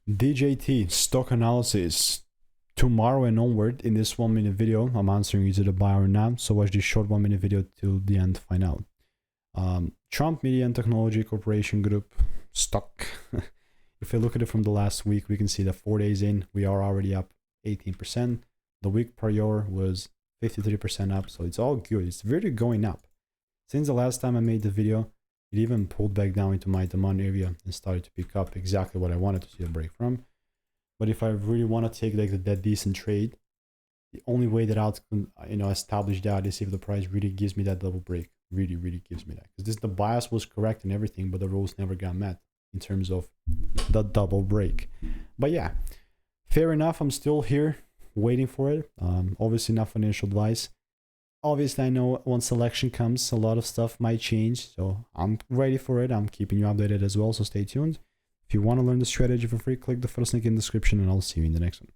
DJT stock analysis. Tomorrow and onward, in this 1 minute video, I'm answering is it a buy or not. So watch this short 1 minute video till the end to find out. Trump Media and Technology Corporation Group stock. If we look at it from the last week, we can see that 4 days in, we are already up 18%. The week prior was 53% up. So it's all good. It's really going up. Since the last time I made the video, it even pulled back down into my demand area and started to pick up exactly what I wanted to see a break from. But if I really want to take like that decent trade, the only way that I'll establish that is if the price really gives me that double break. Really gives me that. Because the bias was correct and everything, but the rules never got met in terms of the double break. But yeah, fair enough. I'm still here waiting for it. Obviously not financial advice. Obviously, I know once election comes, a lot of stuff might change. So I'm ready for it. I'm keeping you updated as well. So stay tuned. If you want to learn the strategy for free, click the first link in the description and I'll see you in the next one.